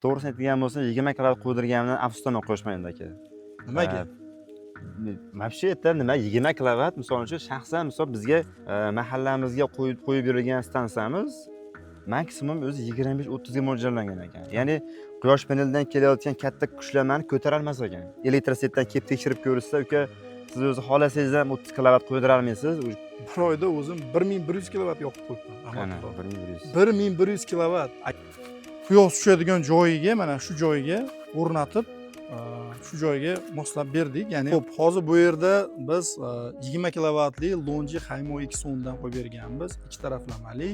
To'g'risini aytadigan bo'lsam, 20 kilovatt qo'ydirganimdan afsusdaman qo'shmayman aka. Nimaga? Вообще это nima 20 kilovatt misol uchun shaxsan misol bizga mahallamizga qo'yib berilgan stansiyamiz maksimum o'zi 25-30 ga mo'ljallangan ekan. Ya'ni quyosh panelidan kelayotgan katta kuchlamani ko'tarolmas ekan. Elektrosetdan kelib tekshirib ko'rishsa, uka siz o'zi xohlasangiz ham 30 kilovatt qo'ydira olmaysiz. Bir oyda o'zim 1100 kilovatt yoqib qo'yibman. Ana 1100. 1100 kilovatt. Quyosh tushadigan joyiga, mana shu joyiga o'rnatib, shu joyga moslab berdik. Ya'ni xo'p, hozir bu yerda biz 20 kilovattli Longi Haymo X dan qo'yib berganmiz. Ikki taraflamali.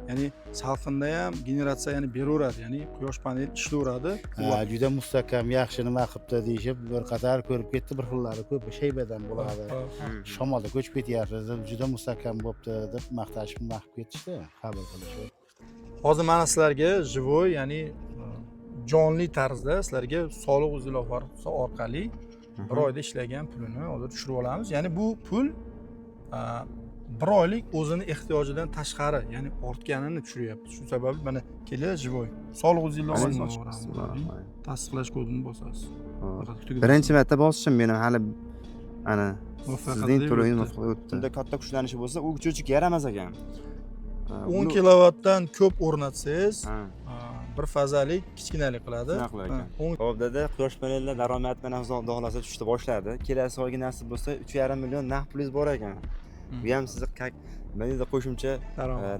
Ya'ni salqinda ham generatsiyani beraveradi, ya'ni quyosh paneli ishlayveradi. Juda mustahkam, yaxshi nima qilibdi deyishib, bir qator ko'rib ketdi, bir xillari ko'p shaybadan bo'ladi. Shamolda ko'chib ketyapti, juda mustahkam bo'libdi deb maqtashib ketishdi, qabul qilishdi. Hozir mana sizlarga живой, ya'ni jonli tarzda sizlarga soliq izohasi orqali bir oyda ishlagan pulini hozir tushirib olamiz. Ya'ni bu pul bir oylik o'zini ehtiyojidan tashqari, ya'ni ortganini tushiryapti. Shu sababli mana keladi живой. Soliq izohasini tasdiqlash kodini bosasiz. Birinchi marta bosishim mening hali ana sizning to'lovingiz muvaffaqiyatli o'tdi. Unda katta kuchlanishi bo'lsa, u cho'chik yaramas ekan. 10 kilovattdan ko'p o'rnatsangiz, bir fazalik kichkinalik qiladi. Xo'p dedi, quyosh panelidan daromad mana Xudo xolasa tushishni boshladi. Kelasi oyga nasib bo'lsa 3,5 million naqd pulingiz bor ekan. Bu ham sizni meningizda qo'shimcha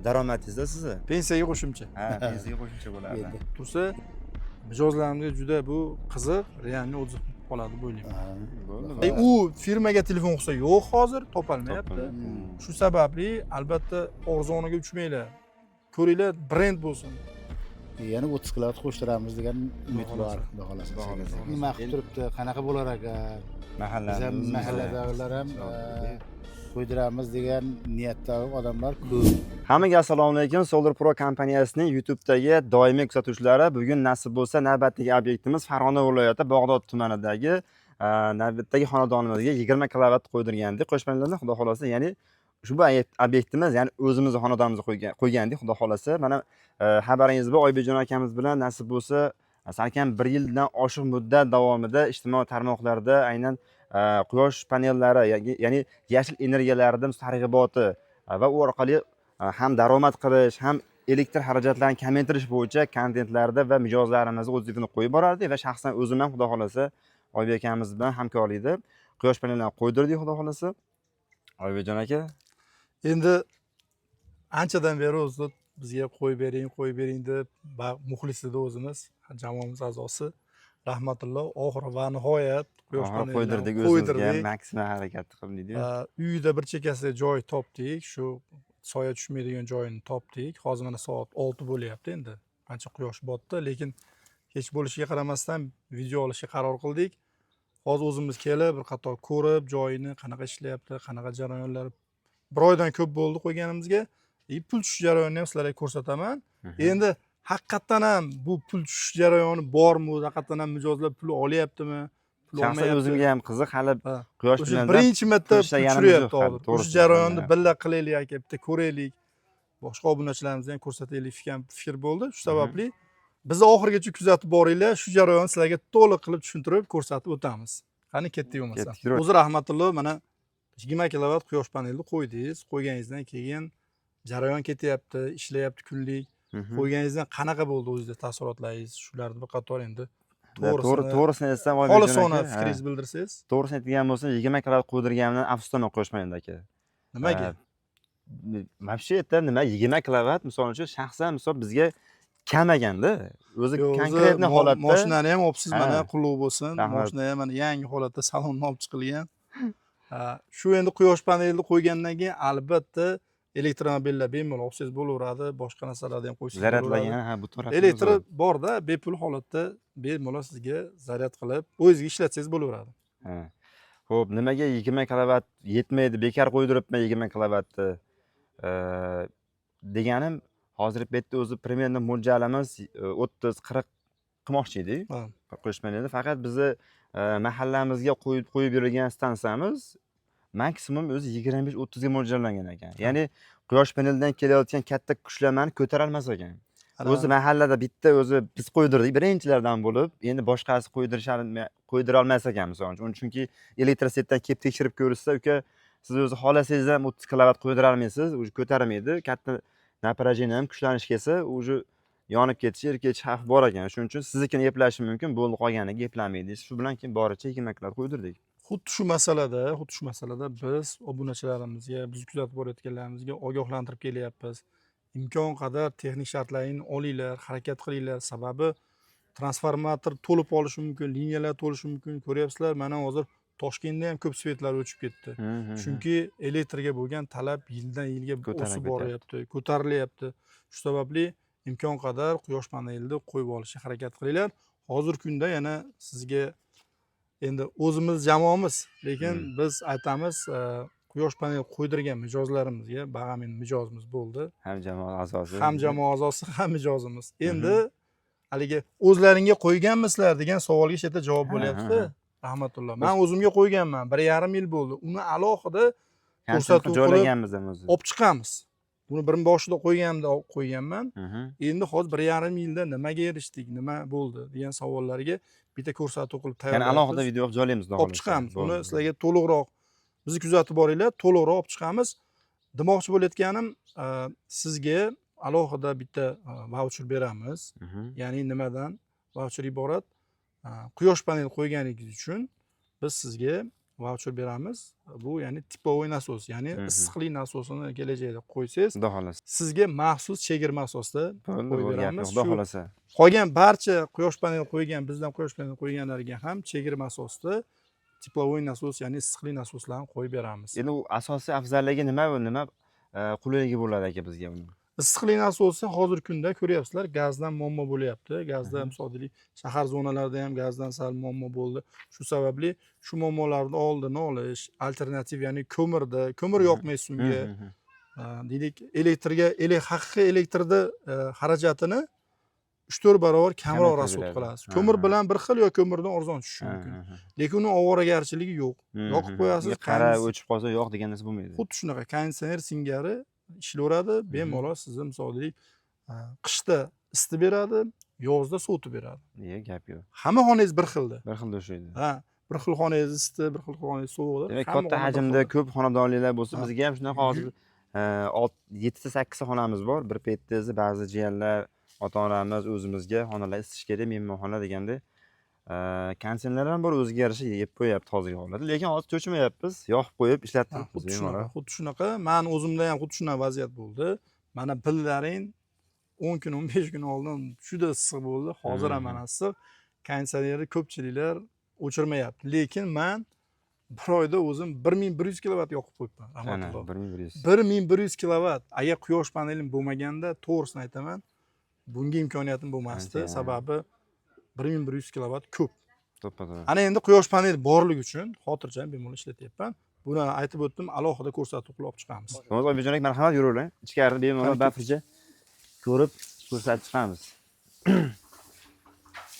daromadingizda sizni. Pensiyaga qo'shimcha. Ha, pensiyaga qo'shimcha bo'ladi. Tursa, mijozlarimizga juda bu qiziq, realni o'zi qoladi bu o'ylayman. Bo'ldi. U firmaga telefon qilsa yo'q, hozir topolmayapti. Shu sababli albatta arzoniga uchmanglar. Ko'ringlar, brend bo'lsin. Yana 30 kilovatt qo'shtiramiz degan umid bor, xudo xolasa. Nima qilib turibdi, qanaqa bo'lar ekan? Mahalladagilar ham qo'ydiramiz degan niyatdagi odamlar ko'p. Hammaga assalomu alaykum. Solar Pro kompaniyasining YouTube'dagi doimiy kuzatuvchilari, bugun nasib bo'lsa navbatdagi obyektimiz Farg'ona viloyati Bog'dod tumanidagi navbatdagi xonadonimizga 20 kilovatt qo'ydirgandik. Quyosh panellarni xudo xolasa, ya'ni shu obyektimiz, ya'ni o'zimizni xonadonimizga qo'ygandik, xudo xolasa. Mana xabaringiz bor, Oybekjon akamiz bilan nasib bo'lsa, salkam 1 yildan oshiq muddat davomida ijtimoiy tarmoqlarda aynan quyosh panellari, ya'ni yashil energiyalarning targ'iboti va u orqali ham daromad qilish, ham elektr xarajatlarini kamaytirish bo'yicha kontentlarda va mijozlarimizni o'z yig'ini qo'yib borardik va shaxsan o'zim ham xudo xolasa Oybek akamiz bilan hamkorlikda quyosh panelini qo'ydirdik, xudo xolasa. Oybekjon aka, endi anchadan beri o'zi bizga qo'yib bering deb muxlis edi o'zimiz, jamoamiz a'zosi. Rahmatulloh, oxiri va nihoyat quyosh panelini qo'ydirdik, o'zimizga maksimal harakat qildik. Uyda bir chekkasida joy topdik, shu soya tushmaydigan joyini topdik. Hozir mana soat 6 bo'lyapti endi. Ancha quyosh botdi, lekin kech bo'lishiga qaramasdan video olishga qaror qildik. Hozir o'zimiz kelib, bir qator ko'rib, joyini qanaqa ishlayapti, qanaqa jarayonlar. Bir oydan ko'p bo'ldi qo'yganimizga. Pul tushish jarayonini ham sizlarga ko'rsataman. Endi haqiqatan ham bu pul tushish jarayoni bormi? Haqiqatan ham mijozlar pul olyaptimi? Pul olmayapti. Shaxsan o'zimga ham qiziq, hali quyosh panelidan birinchi marta tushiryapti hozir. Shu jarayonni birga qilaylik aka, bitta ko'raylik. Boshqa obunachilarimizga ham ko'rsataylik degan fikr bo'ldi. Shu sababli bizni oxirigacha kuzatib boringlar. Shu jarayonni sizlarga to'liq qilib tushuntirib ko'rsatib o'tamiz. Qani ketdik bo'lmasa. O'zi rahmatulloh, mana 20 kilovatt quyosh panelni qo'ydingiz. Qo'yganingizdan keyin jarayon ketyapti, ishlayapti kunlik. Qo'yganingizdan qanaqa bo'ldi o'zingizda taassurotlaringiz? Shularni bir qator endi to'g'risini aytsam, xolisona fikringizni bildirsangiz. To'g'risini aytadigan bo'lsam, 20 kilovatt qo'ydirganimdan afsusdaman qo'shmayman aka. Nimaga? Вообще это nima 20 kilovatt misol uchun shaxsan misol bizga kam ekanda. O'zi konkretni holatda mashinani ham olibsiz, mana qulluq bo'lsin. Mashina ham mana yangi holatda salondan olib chiqilgan. Shu endi quyosh panelini qo'ygandan keyin albatta elektromobillar bemalol olsangiz bo'laveradi, boshqa narsalarni ham qo'ysangiz bo'laveradi. Zaryadlagan, bu tarafda elektr borda, bepul holatda bemalol sizga zaryad qilib, o'zingizga ishlatsangiz bo'laveradi. Xo'p, nimaga 20 kilovatt yetmaydi, bekor qo'ydiribman 20 kilovattni deganim, hozir bu yerda o'zi примерно mo'ljalimiz 30-40 qilmoqchi edik. Quyosh panelini faqat bizni mahallamizga qo'yib berilgan stansiyamiz maksimum o'zi 25-30 ga mo'ljallangan ekan. Ya'ni quyosh panelidan kelayotgan katta kuchlamani ko'tarolmas ekan. O'zi mahallada bitta o'zi biz qo'ydirdik birinchilardan bo'lib, endi boshqasi qo'ydira olmas ekan misol uchun. Chunki elektrosetdan kelib tekshirib ko'rishsa, uka siz o'zi xohlasangiz ham 30 kilovat qo'ydira olmaysiz, уже ko'tarmaydi. Katta напряжение ham kuchlanish kelsa, уже yonib ketish, erib ketish xavfi bor ekan. Shuning uchun siznikini eplashi mumkin, bo'ldi qolganiga eplanmaydi. Shu bilan keyin boricha 20 kilovat qo'ydirdik. Xuddi shu masalada biz obunachilarimizga, biz kuzatib borayotganlarimizga ogohlantirib kelyapmiz. Imkon qadar texnik shartlarini olinglar, harakat qilinglar. Sababi transformator to'lib qolishi mumkin, liniyalar to'lishi mumkin. Ko'ryapsizlar, mana hozir Toshkentda ham ko'p svetlar o'chib ketdi. Chunki elektrga bo'lgan talab yildan yilga o'sib boryapti, ko'tarilyapti. Shu sababli imkon qadar quyosh panelini qo'yib olishga harakat qilinglar. Hozirgi kunda yana sizga endi o'zimiz jamoamiz, lekin biz aytamiz, quyosh panel qo'ydirgan mijozlarimizga bag'amin mijozimiz bo'ldi. Ham jamoa a'zosi. Ham jamoa a'zosi, ham mijozimiz. Endi haligi o'zlaringga qo'yganmisizlar degan savolga shu yerda javob bo'lyapti. Rahmatulloh. Men o'zimga qo'yganman. 1,5 yil bo'ldi. Uni alohida ko'rsatuv joylaganmiz ham o'zi. olib chiqamiz. Buni birin boshida qo'yganman. Endi hozir 1,5 yilda nimaga erishdik, nima bo'ldi degan savollarga bitta ko'rsatuv qilib tayyorlaymiz. Ya'ni alohida video joylaymiz. Olib chiqamiz. Uni sizlarga to'liqroq bizni kuzatib boringlar, to'liqroq olib chiqamiz. Demoqchi bo'layotganim, sizga alohida bitta vaucher beramiz. Ya'ni nimadan vaucher iborat? Quyosh panel qo'yganingiz uchun biz sizga vaucher beramiz. Bu ya'ni tipovoy nasos, ya'ni issiqlik nasosini kelajakda qo'ysangiz, xudo xolasa. Sizga maxsus chegirma asosida qo'yib beramiz. Xudo xolasa. Qolgan barcha quyosh panel qo'ygan, bizdan quyosh panel qo'yganlarga ham chegirma asosida tiplovoy nasos, ya'ni issiqlik nasoslarni qo'yib beramiz. Endi u asosiy afzalligi nima qulayligi bo'ladi aka bizga uni? Issiqlik nasosi hozirgi kunda ko'ryapsizlar, gazdan muammo bo'lyapti. Gazda misol shahar zonalarida ham gazdan sal muammo bo'ldi. Shu sababli shu muammolarni oldini olish, alternativ, ya'ni ko'mir yoqmaysiz unga. Deylik, haqiqiy elektrda xarajatini 3-4 barobar kamroq rasxod qilasiz. Ko'mir bilan bir xil yoki ko'mirdan arzon tushishi mumkin. Lekin uni ovoragarchiligi yo'q. Yoqib qo'yasiz, qara o'chib qolsa yo'q degan narsa bo'lmaydi. Xuddi shunaqa konditsioner singari ishlayveradi, bemalol sizni misol qishda isitib beradi, yozda sovutib beradi. Gap yo'q. Hamma xonangiz bir xilda. Bir xilda o'shaydi. Bir xil xonangiz isitib, bir xil xonangiz sovuqdir. Demak, katta hajmda ko'p xonadonliklar bo'lsa, bizga ham shunaqa hozir 7-8 ta xonamiz bor. Bir paytda ba'zi jiyanlar, ota-onamiz o'zimizga xonalar isitish kerak, mehmonxona deganda konditsioner ham bor, o'ziga yarasha yeb qo'yapti hozirgi holatda. Lekin hozir cho'chimayapmiz, yoqib qo'yib ishlattiribmiz. Xuddi shunaqa. Men o'zimda ham xuddi shunaqa vaziyat bo'ldi. Mana billaring 10 kun, 15 kun oldin juda issiq bo'ldi. Hozir ham mana issiq. Konditsionerni ko'pchiliklar o'chirmayapti. Lekin men bir oyda o'zim 1100 kilovat yoqib qo'yibman. Rahmatulloh. 1100 kilovat. Agar quyosh panelim bo'lmaganda, to'g'risini aytaman, bunga imkoniyatim bo'lmasdi. Sababi 1100 kilovat ko'p. Ana endi quyosh paneli borligi uchun xotirjam bemalol ishlatyapman. Buni aytib o'tdim, alohida ko'rsatuv qilib olib chiqamiz. Oybekjonik, marhamat, yuravering. Ichkarida bemalol bafircha ko'rib ko'rsatib chiqamiz.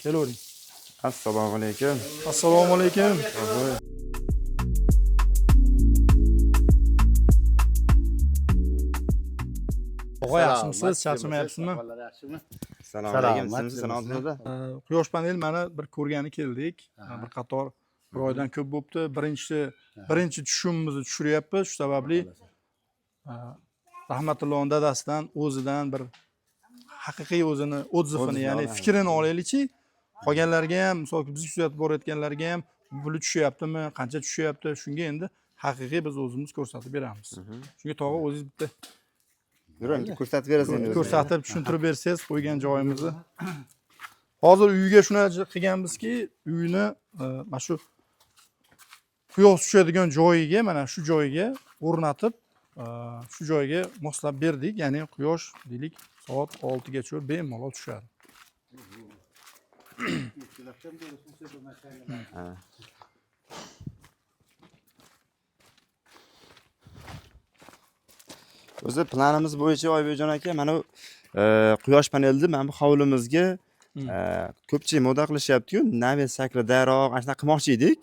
Kelavering. Assalomu alaykum. Assalomu alaykum. Og'a, yaxshimisiz? Charchamayapsizmi? Assalomu alaykum. Sizlarni Quyosh panel mana bir ko'rgani keldik. Bir qator bir oydan ko'p bo'libdi. Birinchi tushumimizni tushiryapmiz. Shu sababli Rahmatullohning dadasidan, o'zidan bir haqiqiy o'zini odzivini, ya'ni fikrini olaylikchi. Qolganlarga ham, masalan, biz kuzatib borayotganlarga ham puli tushyaptimi, qancha tushyapti, shunga endi haqiqiy biz o'zimiz ko'rsatib beramiz. Shunga tog'a o'zingiz bitta ko'rsatib berasiz. Ko'rsatib tushuntirib bersangiz qo'ygan joyimizni. Hozir uyga shuni qilganmizki, uyni mana shu quyosh tushadigan joyiga, mana shu joyiga o'rnatib, shu joyga moslab berdik. Ya'ni quyosh deylik soat 6 gacha bemalol tushadi. O'zi planimiz bo'yicha Oybekjon aka, mana bu quyosh panelni mana bu hovlimizga ko'pchilik moda qilishyapti-ku, naves sakra daroq, ana shunaqa qilmoqchi edik.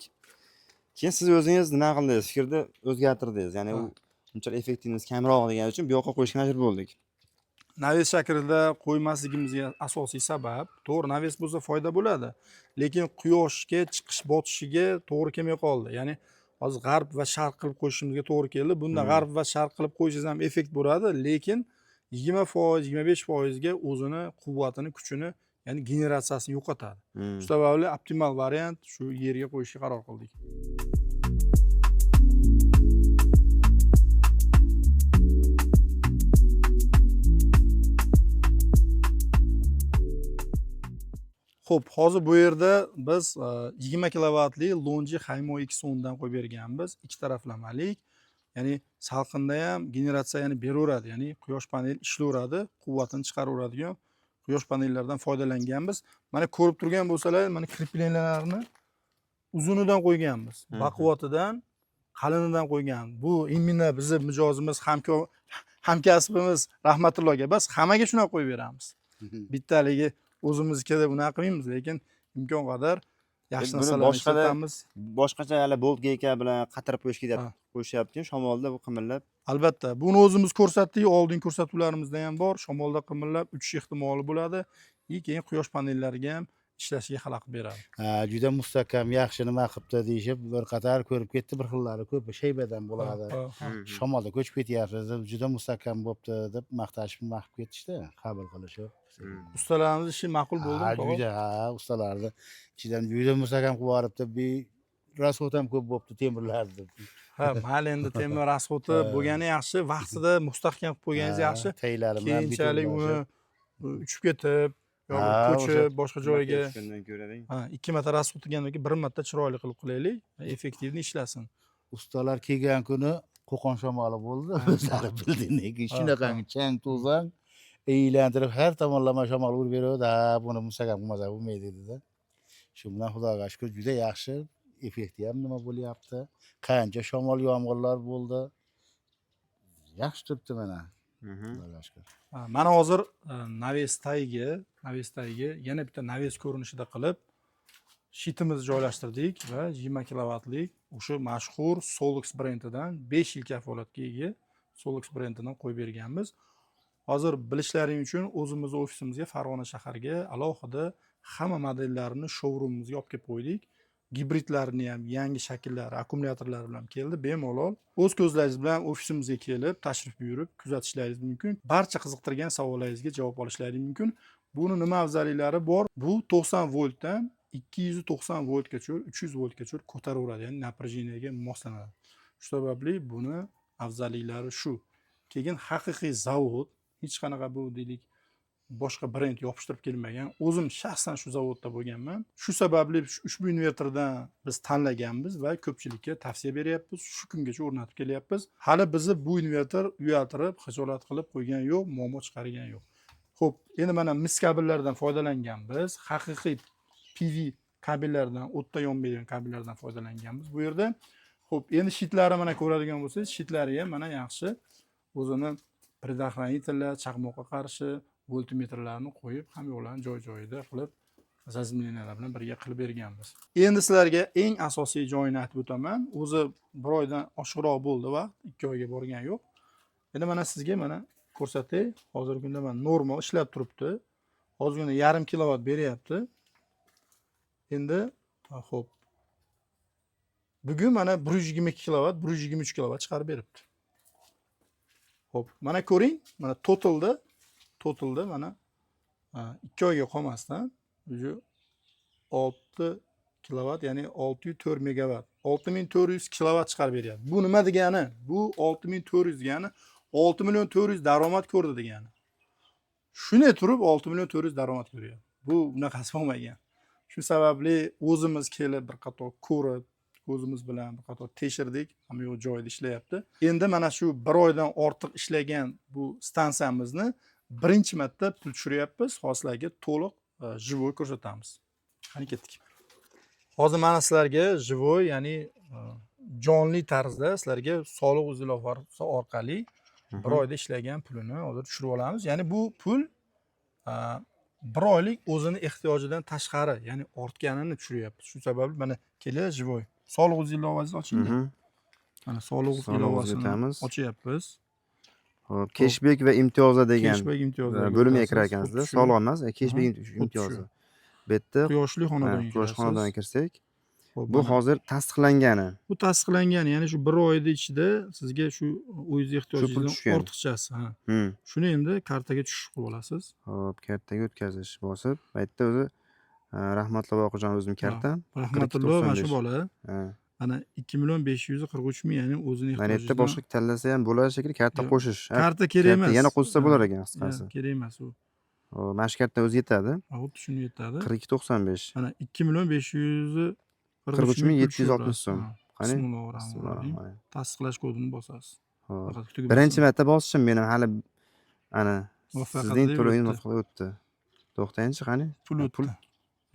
Keyin siz o'zingiz nima qildingiz? Fikrni o'zgartirdingiz. Ya'ni u unchalik effektivimiz kamroq degan uchun bu yoqqa qo'yishga majbur bo'ldik. naves shaklida qo'ymasligimizga asosiy sabab, to'g'ri, naves bo'lsa foyda bo'ladi, lekin quyoshga chiqish botishiga to'g'ri kelmay qoldi. Ya'ni hozir g'arb va sharq qilib qo'yishimizga to'g'ri keldi. Bunda g'arb va sharq qilib qo'yishingiz ham effekt bo'ladi, lekin 20%, 25% ga o'zini quvvatini, kuchini, ya'ni generatsiyasini yo'qotadi. Shu sababli optimal variant shu yerga qo'yishga qaror qildik. Xo'p, hozir bu yerda biz 20 kilovatli Longi Haymo X10 dan qo'yib berganmiz. Ikki taraflamalik. Ya'ni salqinda ham generatsiyani beraveradi, ya'ni quyosh paneli ishlayveradi, quvvatini chiqaraveradigan quyosh panellaridan foydalanganmiz. Mana ko'rib turgan bo'lsalar, mana kreplenlarni uzunidan qo'yganmiz. Baquvvatidan, qalinidan qo'ygan. Bu imенно bizning mijozimiz, hamkasbimiz rahmatullohga bas hammaga shunaqa qo'yib beramiz. Bittaligi o'zimiznikida bunaqa qilmaymiz, lekin imkon qadar yaxshi narsalarni ishlatamiz. Boshqacha hali bolt geyka bilan qatirib qo'yishyapti, shamolda bu qimillab. Albatta, buni o'zimiz ko'rsatdik, oldin ko'rsatuvlarimizda ham bor. Shamolda qimillab uchish ehtimoli bo'ladi. Keyin quyosh panellariga ham ishlashiga xalaqit beradi. Juda mustahkam, yaxshi nima qilibdi deyishib, bir qator ko'rib ketdi, bir xillari ko'p shaybadan bo'ladi. Shamolda ko'chib ketyapsiz, juda mustahkam bo'libdi deb maqtashib ketishdi, qabul qilishib. Ustalarimiz ishi ma'qul bo'ldimi? Juda, ustalarni ichidan juda mustahkam qilib yuboribdi. Rasxot ham ko'p bo'libdi temirlar deb. Mayli, endi temir rasxoti bo'lgani yaxshi, vaqtida mustahkam qilib qo'yganingiz yaxshi. Keyinchalik uni uchib ketib yoki ko'chib boshqa joyga 2 marta rasxot qilgandan keyin 1 marta chiroyli qilib qilaylik, effektivni ishlasin. Ustalar kelgan kuni Qo'qon shamoli bo'ldi. O'zlari bildiniki shunaqangi chang to'zon eylantirib har tomonlama shamol urib beradi. Buni mustahkam qilmasa bo'lmaydi dedi. Shu bilan Xudoga shukr juda yaxshi, effekti ham nima bo'lyapti. Qancha shamol yomg'irlar bo'ldi. Yaxshi turibdi mana. Xudoga shukr. Mana hozir naves tagiga yana bitta naves ko'rinishida qilib shitimizni joylashtirdik va 20 kilovatlik o'sha mashhur Solux brendidan 5 yil kafolatga ega Solux brendidan qo'yib berganmiz. Hozir bilishlaring uchun o'zimiz ofisimizga Farg'ona shahariga alohida hamma modellarini showroomimizga olib kelib qo'ydik. Gibridlarni ham yangi shakllari, akkumulyatorlar bilan keldi. Bemalol o'z ko'zlaringiz bilan ofisimizga kelib, tashrif buyurib kuzatishlaringiz mumkin. Barcha qiziqtirgan savollaringizga javob olishlaringiz mumkin. Buni nima afzalliklari bor? Bu 90 voltdan 290 voltgacha, 300 voltgacha ko'taraveradi, ya'ni напряжениyaga moslanadi. Shu sababli buni afzalliklari shu. Keyin haqiqiy zavod, hech qanaqa bu deylik boshqa brend yopishtirib kelmagan. O'zim shaxsan shu zavodda bo'lganman. Shu sababli ushbu invertordan biz tanlaganmiz va ko'pchilikka tavsiya beryapmiz. Shu kungacha o'rnatib kelyapmiz. Hali bizni bu invertor uyaltirib, xijolat qilib qo'ygan yo'q, muammo chiqargan yo'q. Xo'p, endi mana mis kabellardan foydalanganmiz. Haqiqiy PV kabellardan, o'tda yonmaydigan kabellardan foydalanganmiz bu yerda. Xo'p, endi shitlari mana ko'radigan bo'lsangiz, shitlari ham mana yaxshi. O'zini предохранительlar, chaqmoqqa qarshi voltmetrlarni qo'yib, hamma yo'qlarni joy-joyida qilib, zazimleniyalar bilan birga qilib berganmiz. Endi sizlarga eng asosiy joyini aytib o'taman. O'zi 1 oydan oshiqroq bo'ldi vaqt, 2 oyga borgan yo'q. Endi mana sizga mana ko'rsatay. Hozirgi kunda mana normal ishlab turibdi. Hozirgina 0,5 kilovat beryapti. Endi xo'p. Bugun mana 122 kilovat, 123 kilovat chiqarib beribdi. Xo'p, mana ko'ring, mana totalda mana 2 oyga qolmasdan 6 kilovat, ya'ni 604 megavat, 6400 kilovat chiqarib beryapti. Bu nima degani? Bu 6400 degani 6.400.000 daromad ko'rdi degani. Shunday turib 6.400.000 daromad ko'ryapti. Bu bunaqasi bo'lmagan. Shu sababli o'zimiz kelib bir qator ko'rib, o'zimiz bilan bir qator tekshirdik, hamma yo'q joyida ishlayapti. Endi mana shu 1 oydan ortiq ishlagan bu stansiyamizni birinchi marta pul tushiryapmiz. Hozirlarga to'liq живой ko'rsatamiz. Qani ketdik. Hozir mana sizlarga живой, ya'ni jonli tarzda sizlarga soliq ilovasi orqali 1 oyda ishlagan pulini hozir tushirib olamiz. Ya'ni bu pul 1 oylik o'zini ehtiyojidan tashqari, ya'ni ortganini tushiryapmiz. Shu sababli mana keling живой. Soliq ilovasini oching. Mana soliq ilovasini ochyapmiz. Hop, cashback va imtiyozlar degan Cashback imtiyozlariga bo'limga o'tasiz. kirar ekansizlar. Xuddi shu. Soliq emas, cashback Xuddi imtiyozi. shu. Bu yerda Quyoshli xonadonga quyosh kirasiz. xonadoniga kirsak, Xo'p, bu mana hozir tasdiqlangani. bu tasdiqlangan, ya'ni shu 1 oyda ichida sizga shu o'zingiz ehtiyojingizdan tushgan. ortiqchasi, ha. Hmm. Shuni endi kartaga tushib qilib olasiz. Hop, kartaga o'tkazish bosib, bu yerda o'zi rahmatli Voqejon o'zim kartam. Rahmatullo mana shu 42.95. bola. Ha. Mana 2.543.000, ya'ni o'zini Mana yerda ehtiyojidan boshqa tanlasa ham bo'ladi shekilli, karta Yo'q. qo'shish. Ha, karta kerak emas. yana qo'shsa Ha, bo'lar ekan ha, qisqasi. kerak emas u. Hop, mana shu karta o'zi yetadi. Xuddi shuni yetadi. 42.95. Mana 2.543.000 43.760 so'm. Qani? Bismillahirrohmanirrohim. Tasdiqlash kodini bosasiz. Hop. Faqat tugib Birinchi marta bosishim mening hali ana Muvaffaqiyatli sizning to'lovingiz o'tdi. muvaffaqiyatli o'tdi. To'xtang-chi qani? Pul Pul o'tdi.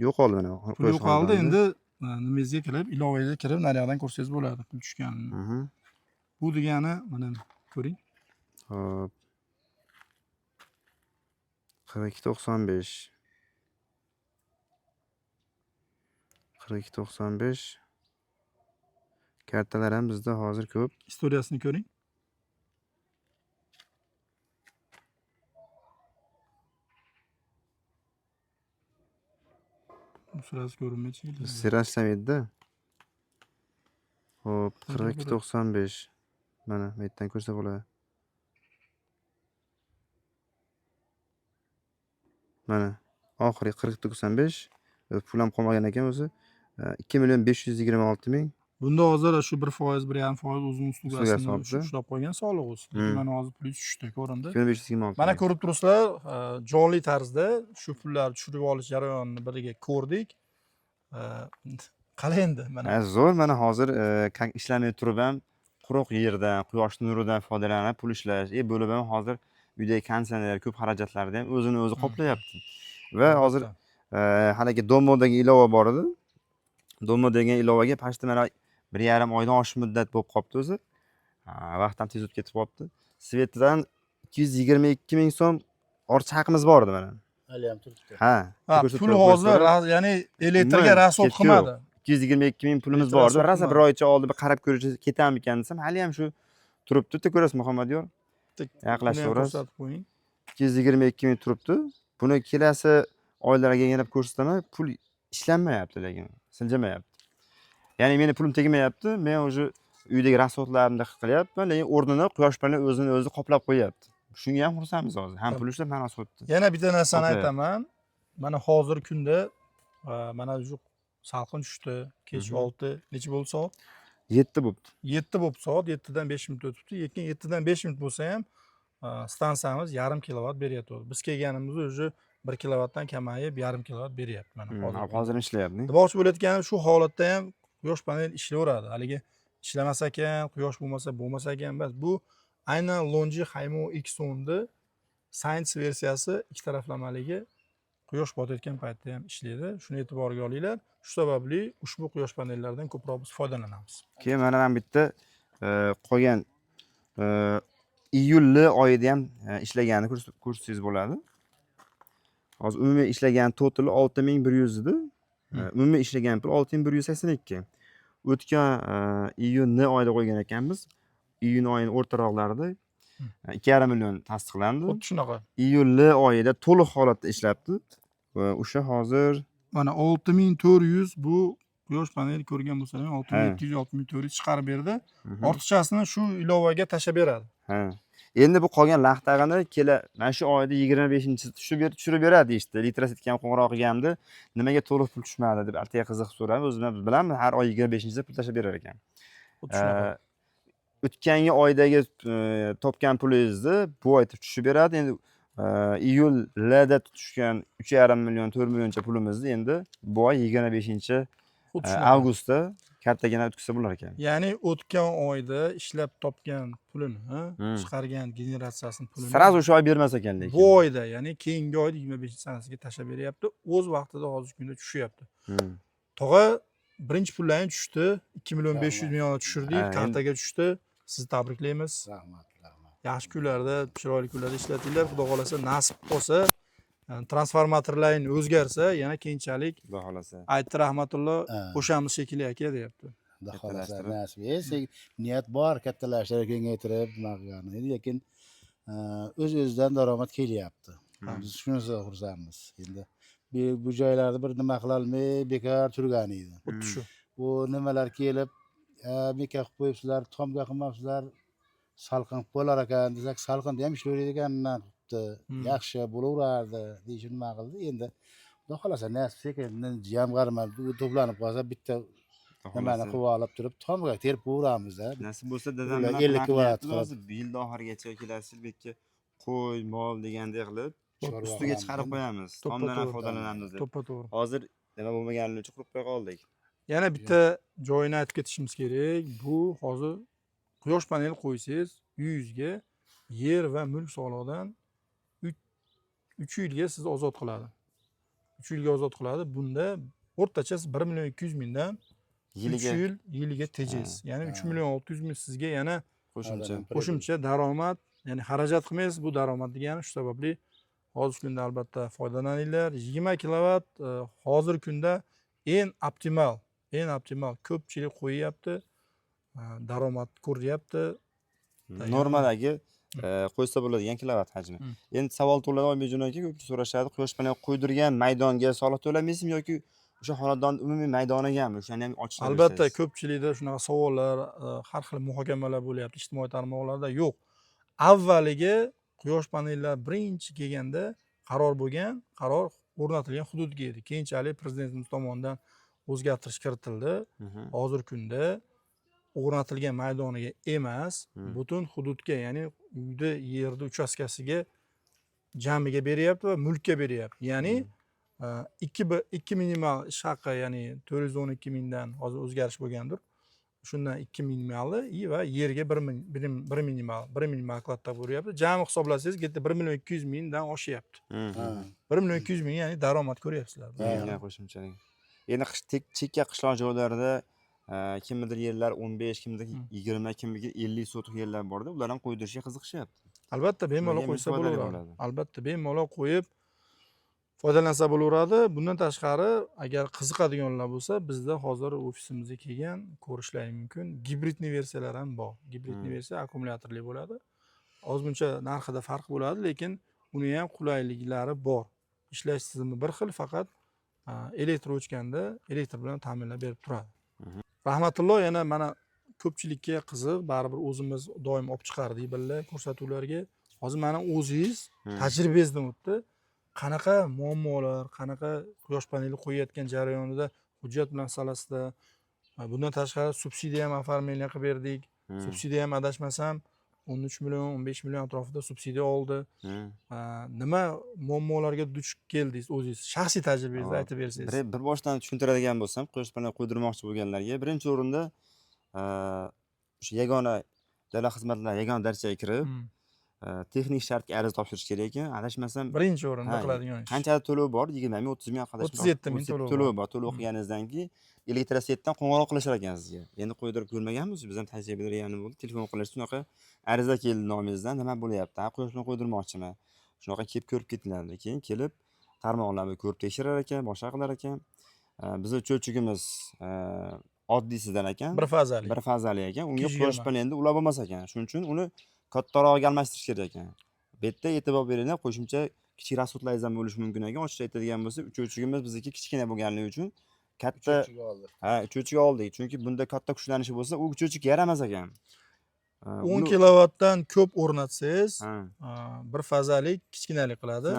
yo'qoldi mana. Pul yo'qoldi, endi nimangizga kirib, ilovangizga kirib, naryoqdan ko'rsangiz bo'ladi pul tushganini. Mhm. Bu degani mana ko'ring. Hop. 42.95. 42.95. Kartalar ham bizda hozir ko'p. Istoriyasini ko'ring. Sirasi ko'rinmaydi. Sirashlamaydi-da. Hop, 42.95. Mana bu yerdan ko'rsa bo'ladi. Mana oxiri 42.95. Pul ham qolmagan ekan o'zi. 2.526.000. Bunda hozir shu 1%, 1.5% o'zini Ustiga ustigasini solibdi. ushlab qo'ygan soliq o'zi. Lekin mana hozir pul tushdi, ko'rindi. 2.526. Mana ko'rib turibsizlar, jonli tarzda shu pullarni tushirib olish jarayonini birga ko'rdik. Qalay endi mana. Zo'r, mana hozir ishlamay turib ham quruq yerdan, quyosh nuridan foydalanib pul ishlash. Bo'lib ham hozir uydagi konditsioner ko'p xarajatlarni ham o'zini o'zi qoplayapti. Va hozir haligi Domodagi ilova bor edi. Domo degan ilovaga pashta mana 1,5 oydan oshiq muddat bo'lib qolibdi o'zi. Vaqt ham tez o'tib ketib qolibdi. Svetidan 222.000 so'm ortiq haqimiz bor edi mana. hali ham turibdi. Ha, Pul hozir ya'ni elektrga rasxod qilmadi. 222.000 pulimiz bor edi. Rasa bir oycha oldi bir qarab ko'rish ketarmikan desam, hali ham shu turibdi. Bitta ko'rasiz Muhammadiyor. Yaqinlashtirasiz. 222.000 turibdi. Buni kelasi oylarga yana ko'rsataman, pul ishlanmayapti lekin, siljimayapti. Ya'ni meni pulim tegmayapti. Men o'sha uydagi rasxodlarimni qilyapman, lekin o'rnini quyosh paneli o'zini o'zi qoplab qo'yapti. Shunga ham xursandmiz hozir. Ham pul ishlab, ham rasxodni. Yana bitta narsani aytaman. Mana hozir kunda mana shu salqin tushdi. Kech 6 necha bo'ldi soat? 7 bo'pti. 7 bo'lib soat, 7dan 5 minut o'tibdi. Lekin 7dan 5 minut bo'lsa ham stansiyamiz 0,5 kilovat beryapti. Biz kelganimizda o'sha 1 kilovatdan kamayib 0,5 kilovat beryapti mana hozir. Hozir ishlayapti. Demoqchi bo'layotganim shu holatda ham quyosh paneli ishlayveradi. Haligi ishlamasa ekan, quyosh bo'lmasa ekan emas. Bu aynan Longi Haymo X10'da Science versiyasi ikki taraflamaligi quyosh botayotgan paytda ham ishlaydi. Shuni e'tiborga olinglar. Shu sababli ushbu quyosh panellaridan ko'proq biz foydalanamiz. Keyin mana ham bitta qolgan iyul oyida ham ishlaganini ko'rsangiz bo'ladi. Hozir umumiy ishlagan total 6100 edi. Umumiy ishlagan pul 6182. O'tgan iyun oyida qo'ygan ekanmiz. Iyun oyining o'rtaroqlarida 2,5 million tasdiqlandi. Xuddi shunaqa. Iyul oyida to'liq holatda ishlabdi. Va o'sha hozir mana 6400 bu quyosh paneli ko'rgan bo'lsangiz 6700 6400 chiqarib berdi. Ortiqchasini shu ilovaga tashab beradi. Ha. Endi bu qolgan laqtag'ini mana shu oyda 25-tushirib beradi deyishdi. Elektrositga ham qo'ng'iroq qilganimda, nimaga to'liq pul tushmadi deb atay qiziqib so'radi. O'zimiz bilamiz, har oy 25-da pul tashab berar ekan. O'tgangi oydagi topgan pulingizni bu oyda tushib beradi. Endi iyulda tushgan 3,5 million 4 millioncha pulimizni endi bu oy 25-avgustda kartaga o'tkazsa bo'lar ekan. Ya'ni o'tgan oyda ishlab topgan pulini, chiqargan generatsiyasini pulini sразу o'sha oy bermas ekan lekin. Bu oyda, ya'ni keyingi oyda 25-sanasiga tashab beryapti. O'z vaqtida hozir kunda tushyapti. Tog'a birinchi pullarni tushdi, 2.5 million tushirdik, kartaga tushdi. Sizni tabriklaymiz. Rahmat. Yaxshi kunlarda, chiroyli kunlarda ishlatinglar. Xudo xolasa nasib bo'lsa, transformatorlaring o'zgarsa, yana keyinchalik Xudo xolasa. aytdi Rahmatullo, qo'shamiz shekilli aka deyapti. Xudo xolasa nasib. Niyat bor, kattalashtirib, kengaytirib nima qilgani. Lekin o'z-o'zidan daromad kelyapti. Hmm. Biz shunisiga xursandmiz. Endi bu joylarda bir nima qilolmay bekor turgan edi. Xuddi shu. Bu nimalar kelib, meka qilib qo'yibsizlar, tomga qilmabsizlar, salqin bo'lar ekan desak, salqinda ham ishlaydigandan qilibdi. Yaxshi bo'laverardi deyish nima qildi. Endi xudo xolasa nasib ekan, jamg'arma to'planib qolsa bitta nimani qilib olib turib, tomga terib qo'yamiz. Nasib bo'lsa dadam Ular nima 50 kvadrat qilyapti hozir bu yil oxirigacha kelasi yil bekka qo'y, mol degandek qilib Chorva ustiga qilamiz chiqarib endi. qo'yamiz. To'ppa Tomdan ham to'g'ri. foydalanamiz deb. To'ppa-to'g'ri. Hozir nima bo'lmaganligi uchun qurib qo'ya qoldik. Yana bitta joyini aytib ketishimiz kerak. Bu hozir quyosh paneli qo'ysangiz, uyingizga yer va mulk solig'idan 3 yilga sizni ozod qiladi. 3 yilga ozod qiladi. Bunda o'rtacha 1 million 200 mingdan 3 yiliga tejaysiz. Ya'ni 3 million 600 ming sizga yana qo'shimcha daromad, ya'ni xarajat qilmaysiz. Bu daromad degani shu sababli hozirgi kunda albatta foydalaninglar. 20 kilovat hozirgi kunda eng optimal ko'pchilik qo'yyapti. Daromad ko'ryapti. Normaldagi qo'ysa bo'ladigan kilovat hajmi. Endi savol tug'iladi Oybekjon aka, ko'pchilik so'rashadi, quyosh paneli qo'ydirgan maydonga soliq to'lamaysizmi yoki o'sha xonadon umumiy maydonigami? O'shani ham ochib Albatta ko'pchilikda shunaqa savollar, har xil muhokamalar bo'lyapti ijtimoiy tarmoqlarda. Yo'q. Avvaliga quyosh panellari birinchi kelganda qaror o'rnatilgan hududga edi. Keyinchalik prezidentimiz tomonidan o'zgartirish kiritildi. Hozirgi kunda o'rnatilgan maydoniga emas, butun hududga, ya'ni uyda yerni uchastkasiga jamiga beryapti va mulkka beryapti. Ya'ni 2 minimal ish haqi, ya'ni 412 mingdan hozir o'zgarish bo'lgandir. Shundan 2 minimali va yerga 1 minimal qatda bo'lyapti. Jami hisoblasangiz, yerda 1 million 200 mingdan oshyapti. 1 million 200 ming, ya'ni daromad ko'ryapsizlar. Qo'shimchalik. Endi chekka qishloq joylarda kimnidir yerlar 15, kimnidir 20, kimnidir 50 sotix yerlar borda, ular ham qo'ydirishga qiziqishyapti. Albatta bemalol qo'ysa bo'laveradi. Albatta bemalol qo'yib foydalansa bo'laveradi. Bundan tashqari, agar qiziqadiganlar bo'lsa, bizda hozir ofisimizga kelgan ko'rishlari mumkin. Gibridli versiyalar ham bor. Gibridli versiya akkumulyatorli bo'ladi. Ozmuncha narxida farq bo'ladi, lekin uni ham qulayliklari bor. Ishlash tizimi bir xil, faqat elektr o'chganda elektr bilan ta'minlab berib turadi. Rahmatulloh, yana mana ko'pchilikka qiziq, baribir o'zimiz doim olib chiqardik birga ko'rsatuvlarga. Hozir mana o'zingiz tajribangizdan o'tdi. Qanaqa muammolar, qanaqa quyosh paneli qo'yayotgan jarayonida hujjat masalasida, bundan tashqari subsidiya ham oformleniya qilib berdik. Subsidiya ham adashmasam 13 million, 15 million atrofida subsidiya oldi. Nima muammolarga duch keldingiz o'zingiz? Shaxsiy tajribangizni aytib bersangiz. Bir boshdan tushuntiradigan bo'lsam, quyosh paneli qo'ydirmoqchi bo'lganlarga birinchi o'rinda o'sha yagona davlat xizmatlari yagona darchaga kirib, texnik shartga ariza topshirish kerak ekan. Adashmasam birinchi o'rinda qiladigan ish. Qancha to'lov bor? 20 ming, 30 ming, 37 ming to'lov bor. To'lov qilganingizdan keyin elektrosetdan qo'ng'iroq qilishar ekan sizga. Endi qo'ydirib ko'rmaganmiz, biz ham tajribalar yana bo'ldi. Telefon qilish shunaqa ariza keldi nomingizdan, nima bo'lyapti? Quyosh paneli qo'ydirmoqchiman. Shunaqa kelib ko'rib ketinglar. Keyin kelib tarmoqlarni ko'rib tekshirar ekan, boshqa qilar ekan. Bizning cho'chigimiz oddiysidan ekan. Bir fazali ekan. Unga quyosh panelida ular bo'lmas ekan. Shuning uchun uni kattarog'iga almashtirish kerak ekan. Bu yerda e'tibor beringlar, qo'shimcha kichik rasxodlaringiz ham bo'lishi mumkin ekan. Ochiqcha aytadigan bo'lsa, uchuvchimiz bizniki kichkina bo'lganligi uchun katta uchuvchiga oldik. Chunki bunda katta kuchlanishi bo'lsa, u uchuvchiga yaramas ekan. 10 kilovatdan ko'p o'rnatsangiz, bir fazalik kichkinalik qiladi.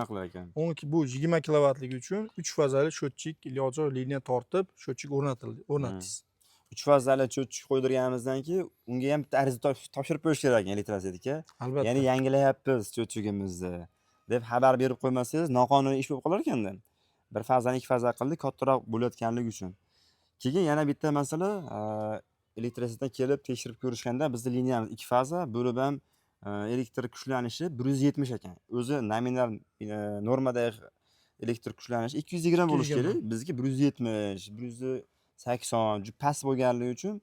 Bu 20 kilovatligi uchun 3 fazali sho'tchik iloji liniya tortib, sho'tchik o'rnatdingiz. 3 fazali sho'tchik qo'ydirganimizdan keyin unga ham bitta ariza topshirib qo'yish kerak ekan elektrosetga. Albatta. Ya'ni yangilayapmiz sho'tchigimizni deb xabar berib qo'ymasangiz, noqonuniy ish bo'lib qolar ekanda. Bir fazani 2 faza qildik, kattaroq bo'layotganligi uchun. Keyin yana bitta masala, elektrosetdan kelib tekshirib ko'rishganda bizning liniyamiz 2 faza, bo'lib ham elektr kuchlanishi 170 ekan. O'zi nominal normadagi elektr kuchlanishi 220 bo'lishi kerak. Bizga 170, 180 juda past bo'lganligi uchun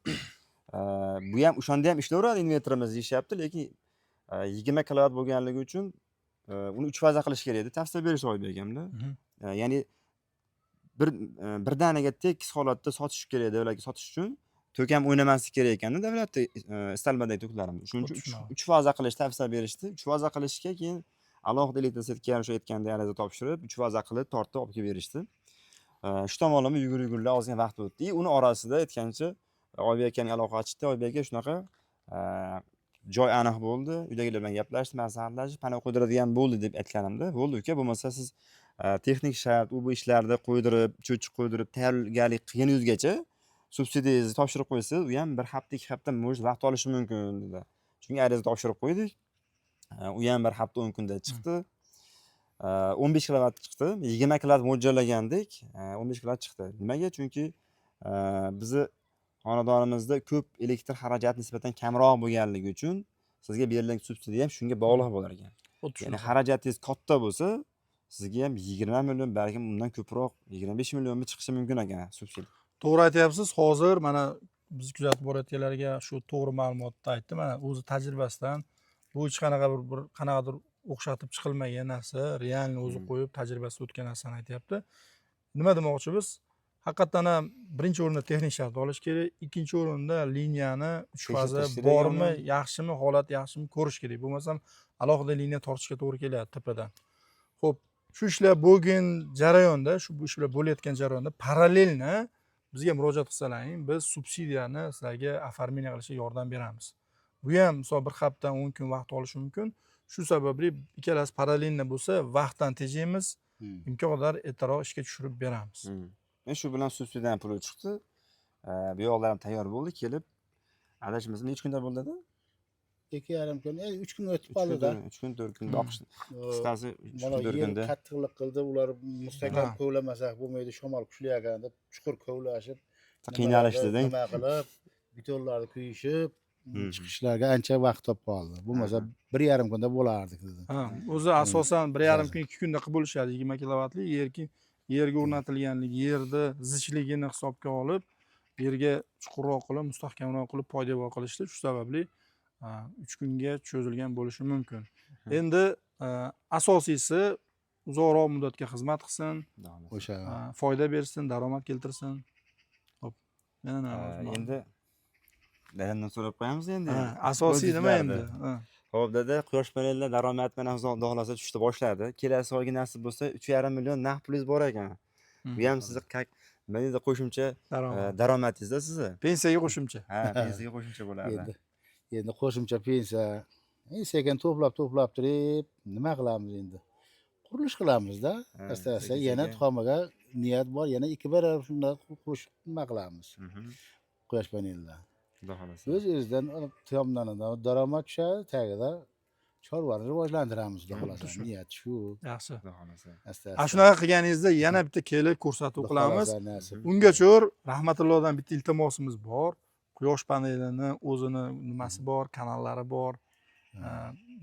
bu ham o'shanda ham ishlayveradi inverterimiz deyishyapti, lekin 20 kilovat bo'lganligi uchun uni 3 faza qilish kerak edi. Tavsiya berish Oybek akamda. Ya'ni birdaniga tekis holatda sotish kerak, davlatga sotish uchun to'k ham o'ynamaslik kerak ekanda davlatda istalmadagi to'klarimiz. Shuning uchun Tushunarli. 3 faza qilish tavsiya berishdi. 3 faza qilishga keyin alohida elektrosetaga o'sha aytgandek ariza topshirib 3 faza qilib tortib olib kelib berishdi. Shu tomonlama yugur-yugurlar ozgina vaqt o'tdi. Uni orasida aytgancha Oybek akaning aloqa ochdi. Oybek aka shunaqa joy aniq bo'ldi. Uydagilar bilan gaplashdi, maslahatlashib, pana qo'ydiradigan bo'ldi deb aytganimda, bo'ldi uka, bo'lmasa siz texnik shart, u bu ishlarni qo'ydirib, cho'chib qo'ydirib, tayyorgarlik qilguningizgacha subsidiyangizni topshirib qo'ysangiz, u ham 1 hafta, 2 hafta mo'jiz vaqt olishi mumkin dedi. Chunki ariza topshirib qo'ydik. U ham 1 hafta 10 kunda chiqdi. 15 kilovat chiqdi. 20 kilovat mo'ljallagandik, 15 kilovat chiqdi. Nimaga? Chunki bizni xonadonimizda ko'p elektr xarajati nisbatan kamroq bo'lganligi uchun sizga berilgan subsidiya ham shunga bog'liq bo'lar ekan. Ya'ni xarajatingiz katta bo'lsa, sizga ham 20 million, balkim undan ko'proq 25 millionga chiqishi mumkin ekan subsidiya. To'g'ri aytyapsiz. Hozir mana biz kuzatib borayotganlarga shu to'g'ri ma'lumotni aytdim. Mana o'zi tajribasidan bu hech qanaqa bir qanaqadir o'xshatib chiqilmagan narsa, realni o'zi qo'yib tajribasi o'tgan narsani aytyapti. Nima demoqchi biz? Haqiqatan ham birinchi o'rinda texnik shart olish kerak, ikkinchi o'rinda liniyani 3 faza bormi, yaxshimi, holat yaxshimi ko'rish kerak. Bo'lmasam alohida liniya tortishga to'g'ri keladi tepadan. Xo'p, shu ishlar bo'lgan jarayonda, bu ishlar bo'layotgan jarayonda parallelni bizga murojaat qilsalaring, biz subsidiyani sizlarga oformleniya qilishga yordam beramiz. Bu ham misol 1 hafta 10 kun vaqt olishi mumkin. Shu sababli ikkalasi parallelni bo'lsa, vaqtdan tejaymiz, imkon qadar ertaroq ishga tushirib beramiz. Shu bilan subsidiyadan puli chiqdi. Bu yoqlar ham tayyor bo'ldi, kelib adashmasam necha kunda bo'ldi-da? 2,5 kun, 3 kun o'tib qoldi-da. 3 kun, 4 kun boqish. Qisqasi 4 kunda. Qattiqlik qildi, ular mustahkam kovlamasak bo'lmaydi, shamol kuchli ekan deb chuqur kovlashib, qiynalishdi-da. Nima qilib, betonlarni quyishib, chiqishlarga ancha vaqt topib qoldi. Bo'lmasa 1,5 kunda bo'lardik dedi. O'zi asosan 1,5 kun, 2 kunda qilib bo'lishadi 20 kilovatli yerga o'rnatilganligi, yerni zichligini hisobga olib, yerga chuqurroq qilib, mustahkamroq qilib poydevor qilishdi. Shu sababli 3 kunga cho'zilgan bo'lishi mumkin. Endi asosiysi uzoqroq muddatga xizmat qilsin, O'sha foyda bersin, daromad keltirsin. Xo'p, yana endi dadamdan so'rab qo'yamiz endi. Asosiy nima endi? Xo'p, dada, quyosh panellar daromad bilan xudo xolasa tushishni boshladi. Kelasi oyga nasib bo'lsa 3,5 million naqd pulingiz bor ekan. Bu ham sizni nima deydi, qo'shimcha daromadingizda sizni. Pensiyaga qo'shimcha. Pensiyaga qo'shimcha bo'ladi. Endi qo'shimcha pensiya, sekin to'plab turib, nima qilamiz endi? Qurilish qilamiz-da. Asta-asta yana tuxomaga niyat bor, yana 2 barobar shunday qo'shib nima qilamiz? Quyosh panellar. Xudo xolasa. O'z-o'zidan tomdan daromad tushadi, tagida chorvani rivojlantiramiz, xudo xolasa. Niyat shu. Yaxshi. Xudo xolasa. Ana shunaqa qilganingizda yana bitta kelib ko'rsatuv qilamiz. Ungacha Rahmatullohdan bitta iltimosimiz bor. Quyosh panelini o'zini nimasi bor, kanallari bor.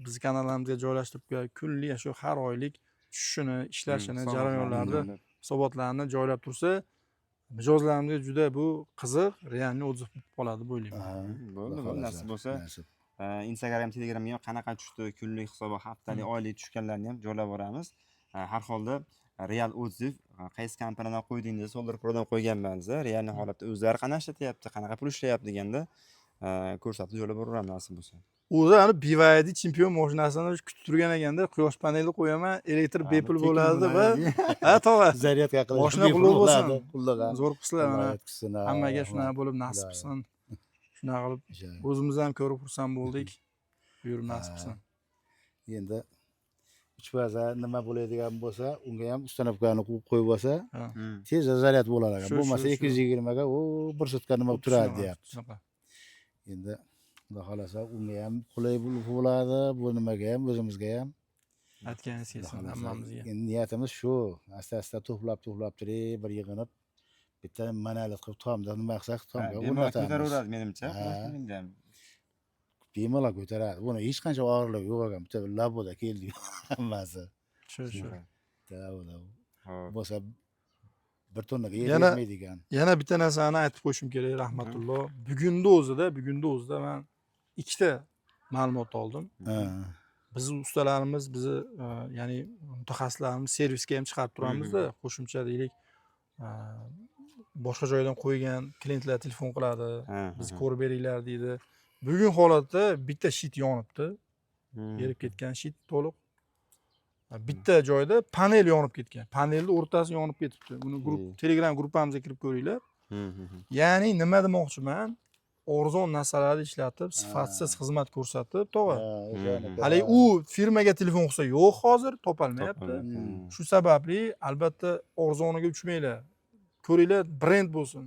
Biz kanallarimizga joylashtirib kunlik shu har oylik tushishini, ishlashini, jarayonlarni, hisobotlarni joylab tursa, mijozlarimizga juda bu qiziq, realni o'zi qoladi deb o'ylayman. Bo'ldi, nasib bo'lsa Instagram, Telegramga ham qanaqa tushdi, kunlik hisobot, haftalik, oylik tushganlarni ham joylab boramiz. Har holda real o'tib, qaysi kompaniyadan qo'ydingiz, Solar Prodan qo'yganmansiz, realni holatda o'zlari qanaqa ishlatyapti, qanaqa pul ishlayapti deganda ko'rsatib joylab boramiz nasib bo'lsa. O'zi ana BYD chempion mashinasini kutib turgan ekanda, quyosh paneli qo'yaman, elektr bepul bo'ladi va tog'a zaryadka qilib mashina qulluq bo'lsin. Qullagan. Zo'r qilsinlar mana. Hammaga shunaqa bo'lib nasib qilsin. Shunaqa qilib o'zimiz ham ko'rib xursand bo'ldik. Buyurib nasib qilsin. Endi 3 faza nima bo'ladigan bo'lsa, unga ham ustanovkani qo'yib olsa, tez zaryad bo'lar ekan. Bo'lmasa 220 ga u 1 sutka nima turadi deyapti. Endi xudo xolasa unga ham qulay bo'ladi, bu nimaga ham, o'zimizga ham. Aytganingiz kelsin hammamizga. Endi niyatimiz shu, asta-asta to'plab turib, bir yig'inib, bitta manalik qilib tomda nima qilsak, tomga o'rnatamiz. Ko'taraveradi menimcha. Bemalol ko'taradi. Buni hech qancha og'irligi yo'q ekan. Bitta laboda keldi hammasi. Shu. Bo'lsa 1 tonnaga yetmaydi ekan. Yana bitta narsani aytib qo'yishim kerak, Rahmatulloh. Bugunning o'zida men 2 ta ma'lumot oldim. Bizni ustalarimiz, ya'ni mutaxassislarimiz servisga ham chiqarib turamiz-da, qo'shimcha deylik. boshqa joydan qo'ygan klientlar telefon qiladi, Ha, biz ha. ko'rib beringlar deydi. Bugun holatda bitta shit yonibdi, Hmm. erib ketgan shit to'liq. Bitta joyda panel yonib ketgan. Panelning o'rtasi yonib ketibdi. Buni Telegram gruppamizga kirib ko'ringlar. Ya'ni nima demoqchiman? Arzon narsalarni ishlatib, sifatsiz xizmat ko'rsatib, tog'a. Hali u firmaga telefon qilsa yo'q hozir, topolmayapti. Shu sababli albatta arzoniga uchmanglar. Ko'ringlar, brend bo'lsin.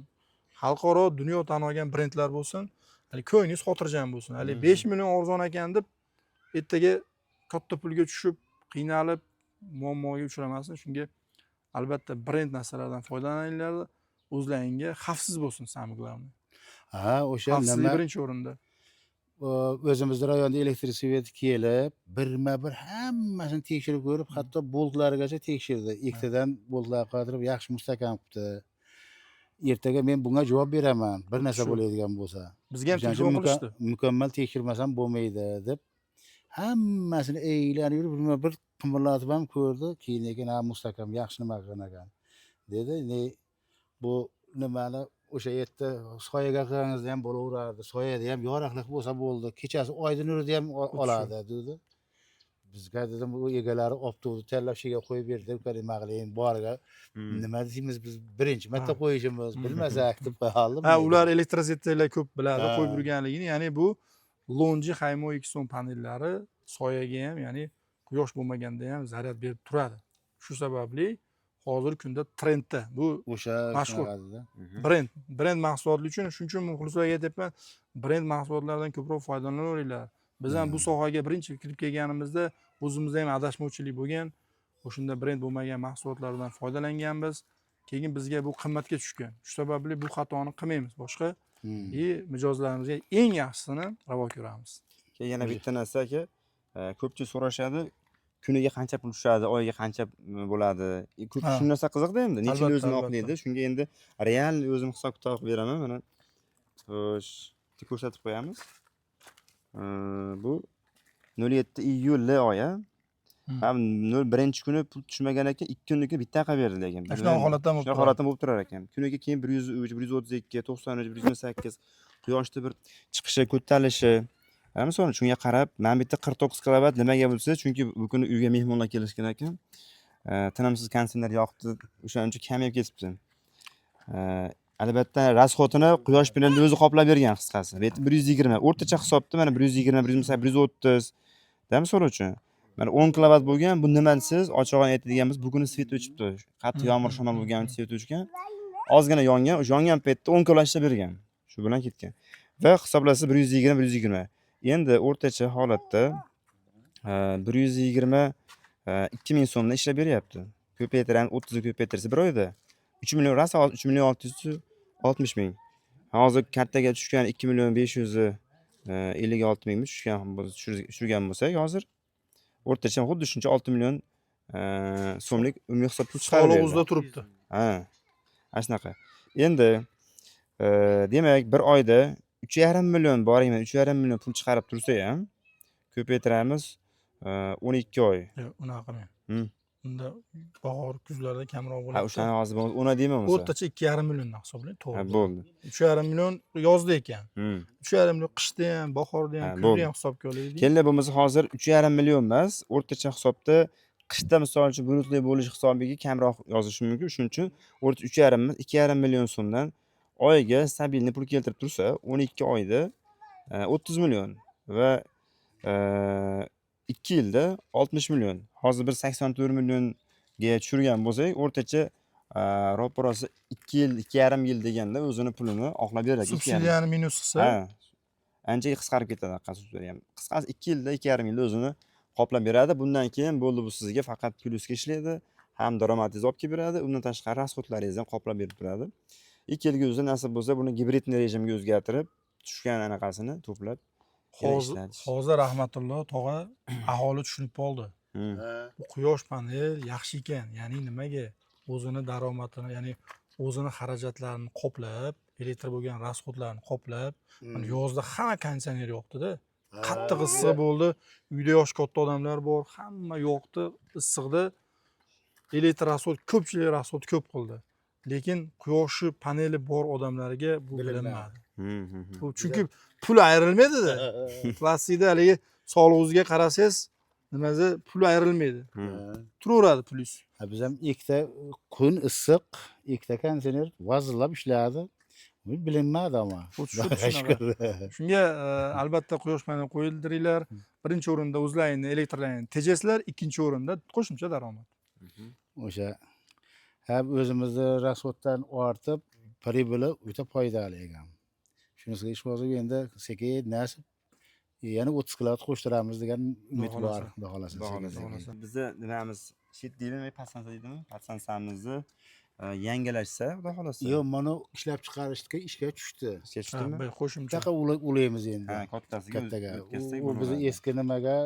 Xalqaro dunyo tan olgan brendlar bo'lsin. Hali ko'nglingiz xotirjam bo'lsin. Hali 5 million arzon ekan deb ertaga katta pulga tushib, qiynalib, muammoga uchramasin. Shunga albatta brend narsalardan foydalaninglar. O'zlaringga xavfsiz bo'lsin samim главное. Ha, o'sha Xavfsizlik nima birinchi o'rinda. o'zimizda rayonda elektrik sveti kelib, birma-bir hammasini tekshirib ko'rib, hatto boltlargacha tekshirdi. Ikkitadan boltlar qodirib, yaxshi mustahkam qilibdi. Ertaga men bunga javob beraman, bir narsa Shu. bo'ladigan bo'lsa. Bizga ham telefon qilishdi. Mukammal tekshirmasam bo'lmaydi deb hammasini eylanib yurib, bir qimirlatib ham ko'rdi. Keyin ha mustahkam, yaxshi nima qilgan ekan dedi. Bu nimani o'sha yerda soyaga qilganingizda ham bo'laverardi. Soyada ham yorug'lik bo'lsa bo'ldi. Kechasi oydin nurida ham oladi dedi. Bizga dedim bu egalari olib turdi, tayyorlab shega qo'yib berdi. Nima qilaylik, boriga nima deymiz biz birinchi marta qo'yishimiz, bilmasak deb qoldim. Ha, ular elektrosetlar ko'p biladi qo'yib yurganligini. Ya'ni bu Longi Haymo Xon panellari soyaga ham, ya'ni quyosh bo'lmaganda ham zaryad berib turadi. Shu sababli hozirgi kunda trendda bu o'sha mashhur shunaqada. brend mahsulotlar uchun shuning uchun muxlislarga aytyapman, brend mahsulotlaridan ko'proq foydalanaveringlar. Biz ham bu sohaga birinchi kirib kelganimizda o'zimizda ham adashmovchilik bo'lgan. O'shunda brend bo'lmagan mahsulotlardan foydalanganmiz. Keyin bizga bu qimmatga tushgan. Shu sababli bu xatoni qilmaymiz. Boshqa mijozlarimizga eng yaxshisini ravo ko'ramiz. Keyin yana bitta narsa aka, ko'pchilik so'rashadi, kuniga qancha pul tushadi, oyiga qancha bo'ladi. Ko'p shu narsa qiziqda endi, necha yil o'zini oqlaydi. Shunga endi real o'zim hisob kitob qilib beraman. Mana xo'sh, ko'rsatib qo'yamiz. Bu 07 iyul oyi. Ham 01 kuni pul tushmagan ekan, 2 kunlikni bitta qilib berdi lekin. Shunaqa holatdan bo'lib Shunaqa holatdan bo'lib turar ekan. Kuniga keyin 103, 132, 93, 128 quyoshni bir chiqishi, ko'tarilishi. Misol uchun shunga qarab, men bitta 49 kilovat nimaga bo'lsa, chunki bu kuni uyga mehmonlar kelishgan ekan. Tinimsiz konditsioner yoqdi, o'shaning uchun kamayib ketibdi. Albatta rasxotini quyosh paneli o'zi qoplab bergan qisqasi. 120, o'rtacha hisobda mana 120, 128, 130 da misol uchun. Mana 10 kilovat bo'lgan, bu nima siz ochig'ini aytadiganimiz, bugun svet o'chibdi. Qattiq yomg'ir shamol bo'lgan svet o'chgan. Ozgina yongan, o'sha yongan paytda 10 kilovat ishlab bergan. Shu bilan ketgan. Va hisoblasa 120, 120. Endi o'rtacha holatda 120 2000 so'mdan ishlab beryapti. Ko'paytirgan 30 ko'paytirsa bir oyda 3 million rasa 3 million 660 ming. Hozir kartaga tushgan 2 million 556 ming tushirgan bo'lsak, hozir o'rtacha xuddi shuncha 6 million so'mlik umumiy hisob pul chiqarib berdi. O'zida turibdi. Ha. Ashunaqa. Endi demak bir oyda 3,5 million boringman, 3,5 million pul chiqarib tursa ham ko'paytiramiz 12 oy. Yo'q, unaqa qilmang. Unda bahor, kuzlarda kamroq bo'ladi. Ha, o'shani hozir uni deyman o'zi. O'rtacha 2,5 milliondan hisoblang, to'g'ri. Ha, bo'ldi. 3,5 million yozda ekan. 3,5 million qishda ham, bahorda ham, kuzda ham hisobga olaylik. Kella bo'lmasa hozir 3,5 million emas, o'rtacha hisobda qishda misol uchun bulutli bo'lish hisobiga kamroq yozishim mumkin. Shuning uchun o'rtacha 3,5 emas, 2,5 million so'mdan oyiga stabilni pul keltirib tursa, 12 oyda 30 million va 2 yilda 60 million. Hozir bir 84 millionga tushirgan bo'lsak, o'rtacha ro'parasi 2 yil, 2,5 yil deganda o'zini pulini oqlab beradi. Subsidiyani minus qilsa, ancha qisqarib ketadi qasublar ham. Qisqasi 2 yilda, 2,5 yilda o'zini qoplab beradi. Bundan keyin bo'ldi bu sizga faqat plyusga ishlaydi, ham daromadingizni olib kelib beradi. Undan tashqari rasxodlaringizni ham qoplab berib turadi. 2 yilga o'zi nasib bo'lsa, buni gibridniy rejimga o'zgartirib, tushgan anaqasini to'plab hozir rahmatulloh tog'a aholi tushunib qoldi. Bu quyosh panel yaxshi ekan. Ya'ni nimaga? O'zini daromadini, ya'ni o'zini xarajatlarini qoplab, elektr bo'lgan rasxodlarni qoplab, yozda hamma konditsioner yoqdi-da. Qattiq issiq bo'ldi. Uyda yosh katta odamlar bor, hamma yoqdi issiqda. Elektr rasxod, ko'pchilik rasxod ko'p qildi. lekin quyoshi paneli bor odamlarga bu Bilinmadi. bilinmadi. Bu chunki pul ayrilmaydi-da. Plastikda haligi sog'lig'ingizga qarasangiz, nimasi pul ayrilmaydi. Turaveradi pulingiz. Biz ham ikkita kun issiq, ikkita konditsioner vozillab ishlardi. Bu bilinmadi ama. Bu shunaqa. Shunga albatta quyosh paneli qo'yildiringlar. Birinchi o'rinda o'zlaringni elektrlaringni tejasizlar, ikkinchi o'rinda qo'shimcha daromad. O'sha ham o'zimizni rasxoddan ortib, pribili o'ta foydali ekan. Shunisiga ish bosib endi sekin nasib yana 30 kilowatt qo'shtiramiz degan umid bor, xudo xolasa. Bizni nimamiz chet deydimi, patsansa deydimi? Patsansamizni yangilashsa, xudo xolasa. Yo'q, mana ishlab chiqarishga ishga tushdi. Ishga tushdimi? Bir qo'shimcha. Taqa ulaymiz endi. Ha, kattasiga Kattaga. o'tkazsak U bizni eski nimaga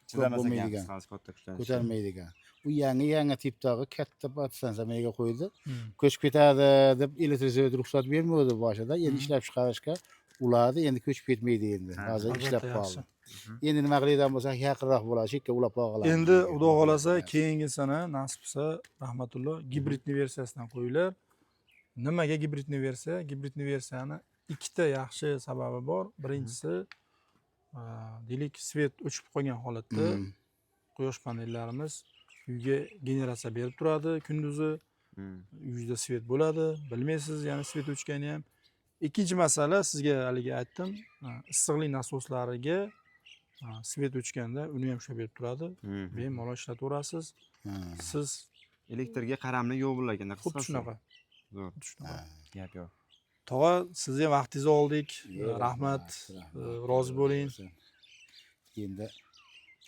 chidamas ekan, bo'lmaydigan. katta kuchlanish. ko'tarmaydigan. U yangi tipdagi katta patsansamaga qo'ydi. Ko'chib ketadi deb elektrisitet ruxsat bermaydi boshida. Endi ishlab chiqarishga uladi, endi ko'chib ketmaydi endi. Hozir ishlab qoldi. Endi nima qiladigan bo'lsak, yaqinroq bo'ladi, chekka ulab qolganlar. Endi xudo xolasa keyingi sana nasib bo'lsa, rahmatulloh gibridni versiyasidan qo'yinglar. Nimaga gibridni versiya? Gibridni versiyani ikkita yaxshi sababi bor. Birinchisi, deylik, svet o'chib qolgan holatda quyosh panellarimiz uyga generatsiya berib turadi kunduzi. Uyda svet bo'ladi, bilmaysiz, ya'ni svet o'chgani ham. Ikkinchi masala, sizga haligi aytdim, issiqlik nasoslariga svet o'chganda uni ham ushlab berib turadi. Bemalol ishlataverasiz. Siz elektrga qaramli yo'q bo'lar ekan, xuddi shunaqa. Zo'r. Gap yo'q. Tog'a, sizga vaqtingizni oldik. Rahmat, rozi bo'ling. Endi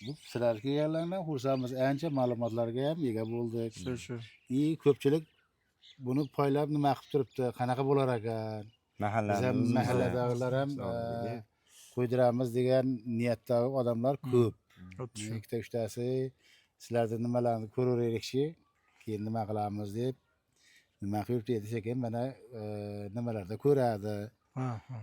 bu sizlar kelganlardan xursandmiz. Ancha ma'lumotlarga ham ega bo'ldik. Shu. Ko'pchilik buni poylab nima qilib turibdi, qanaqa bo'lar ekan? Mahalladagilar ham qo'ydiramiz degan niyatdagi odamlar ko'p. Ikkita uchtasi sizlarning nimalarni ko'raveraylikchi, keyin nima qilamiz deb nima qilib desak ham mana nimalarda ko'radi.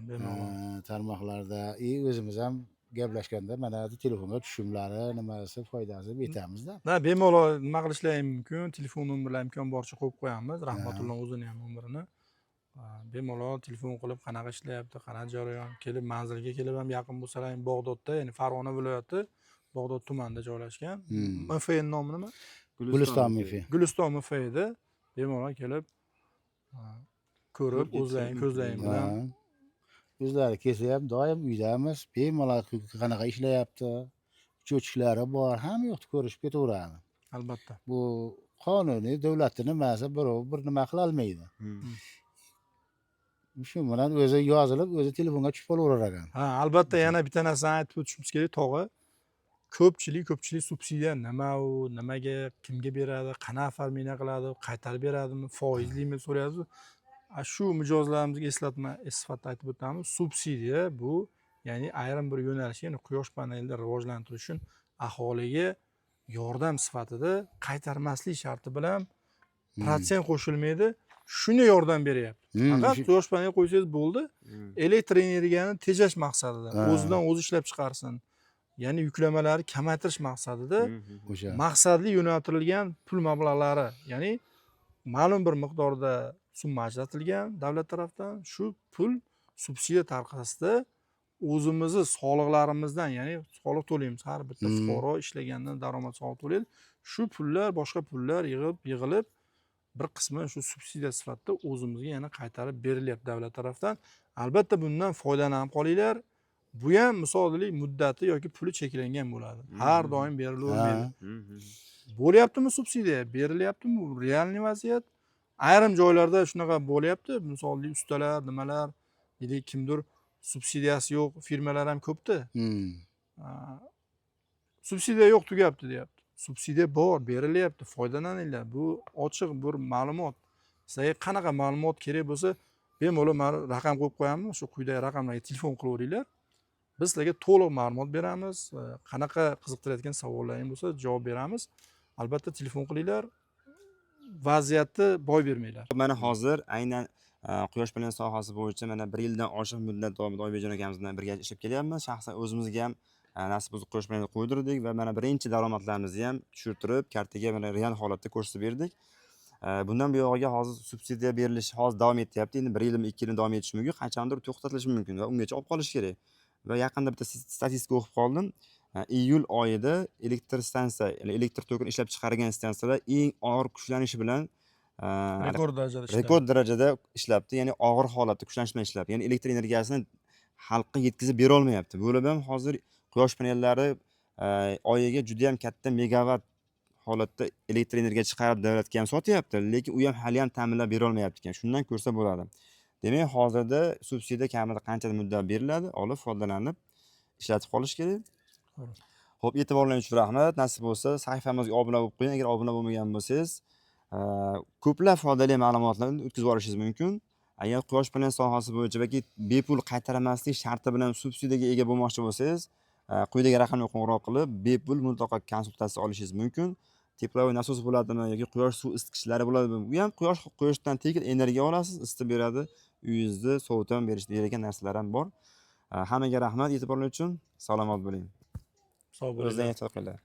Bemalol. Tarmoqlarda o'zimiz ham gaplashganda mana telefonga tushumlari, nimasi, foydasi aytamizda. Bemalol nima qilishlari mumkin, telefon nomerlari imkon boricha qo'yib qo'yamiz. Rahmatulloh o'zini ham nomerini. Bemalol telefon qilib qanaqa ishlayapti, qanaqa jarayon, kelib manzilga kelib ham yaqin bo'lsalar, Bog'dodda, ya'ni Farg'ona viloyati, Bog'dod tumanida joylashgan. MFN nomi nima? Guliston MF. Guliston MFda bemalol kelib ko'rib, o'zlaring ko'zlaring bilan O'zlari kelsa ham doim uydamiz, bemalol qanaqa ishlayapti, cho'chishlari bor, hamma yo'qni ko'rishib ketaveradi. Albatta. Bu qonuniy davlatning nimasi, birov bir nima qila olmaydi. Shu bilan o'zi yozilib, o'zi telefonga tushib qolaverar ekan. Albatta yana bitta narsani aytib o'tishimiz kerak, tog'a. Ko'pchilik subsidiya nima u, nimaga, kimga beradi, qanaqa farmina qiladi, qaytarib beradimi, foizlimi so'rayapsiz. Shu mijozlarimizga eslatma sifatida aytib o'tamiz. Subsidiya bu, ya'ni ayrim bir yo'nalish, ya'ni quyosh panelini rivojlantirish uchun aholiga yordam sifatida qaytarmaslik sharti bilan protsent qo'shilmaydi. Shuni yordam beryapti. Faqat quyosh paneli qo'ysangiz bo'ldi. Elektr energiyani tejash maqsadida, o'zidan o'zi ishlab chiqarsin. Ya'ni yuklamalarni kamaytirish maqsadida maqsadli yo'naltirilgan pul mablag'lari, ya'ni ma'lum bir miqdorda summa ajratilgan davlat tomonidan, shu pul subsidiya tariqasida o'zimizni soliqlarimizdan, ya'ni soliq to'laymiz, har bitta fuqaro ishlagandan daromad soliq to'laydi. Shu pullar, boshqa pullar yig'ilib bir qismi shu subsidiya sifatida o'zimizga yana qaytarib berilyapti davlat tomonidan. Albatta bundan foydalanib qolinglar. Bu ham misollik muddati yoki puli cheklangan bo'ladi. Har doim berilavermaydi. Bo'lyaptimi subsidiya? Berilyaptimi? Bu realniy vaziyat. Ayrim joylarda shunaqa bo'lyapti. Misolli ustalar, nimalar, deylik, kimdir subsidiyasi yo'q firmalar ham ko'pda. Subsidiya yo'q, tugabdi deyapti. Subsidiya bor, berilyapti, foydalaninglar. Bu ochiq bir ma'lumot. Sizlarga qanaqa ma'lumot kerak bo'lsa, bemalol raqam qo'yib qo'yamiz. Shu quyidagi raqamlarga telefon qilaveringlar. Biz sizlarga to'liq ma'lumot beramiz. Qanaqa qiziqtirayotgan savollaringiz bo'lsa, javob beramiz. Albatta telefon qilinglar. Vaziyatni boy bermanglar. Mana hozir aynan quyosh paneli sohasi bo'yicha mana 1 yildan oshiq muddat davomida Oybekjon akamiz bilan birga ishlab kelyapmiz. Shaxsan o'zimizga ham nasib bo'lsa quyosh paneli qo'ydirdik va mana birinchi daromadlarimizni ham tushirtirib, kartaga mana real holatda ko'rsatib berdik. Bundan buyog'iga hozir subsidiya berilishi hozir davom etyapti. Endi 1 yilmi, 2 yilmi davom etishi mumkin, qachondir to'xtatilishi mumkin va ungacha olib qolish kerak. Va yaqinda bitta statistika o'qib qoldim. Iyul oyida elektr stansiya, ya'ni elektr tokini ishlab chiqargan stansiyalar eng og'ir kuchlanishi bilan Rekord darajada ishladi. rekord darajada ishlabdi, ya'ni og'ir holatda kuchlanish bilan ishlabdi. Ya'ni elektr energiyasini xalqqa yetkazib bera olmayapti. Bo'lib ham hozir quyosh panellari oyiga juda ham katta megavat holatda elektr energiya chiqarib davlatga ham sotyapti, lekin u ham hali ham ta'minlab bera olmayapti ekan. Shundan ko'rsa bo'ladi. Demak, hozirda subsidiya kamida qanchadir muddat beriladi, olib foydalanib ishlatib qolish kerak. Xo'p, e'tiborlaringiz uchun rahmat. Nasib bo'lsa, sahifamizga obuna bo'lib qo'ying. Agar obuna bo'lmagan bo'lsangiz, ko'plab foydali ma'lumotlarni o'tkazib olishingiz mumkin. Agar quyosh panel sohasi bo'yicha yoki bepul qaytarmaslik sharti bilan subsidiyaga ega bo'lmoqchi bo'lsangiz, quyidagi raqamga qo'ng'iroq qilib, bepul mutlaqo konsultatsiya olishingiz mumkin. Teplovoy nasos bo'ladimi yoki quyosh suv isitgichlari bo'ladimi? Bu ham quyoshdan tegil energiya olasiz, isitib beradi. Uyingizni sovutib ham beradigan narsalar ham bor. Hammaga rahmat e'tiborlar uchun. Salomat bo'ling. Sog' bo'linglar. O'zingizga ehtiyot qilinglar.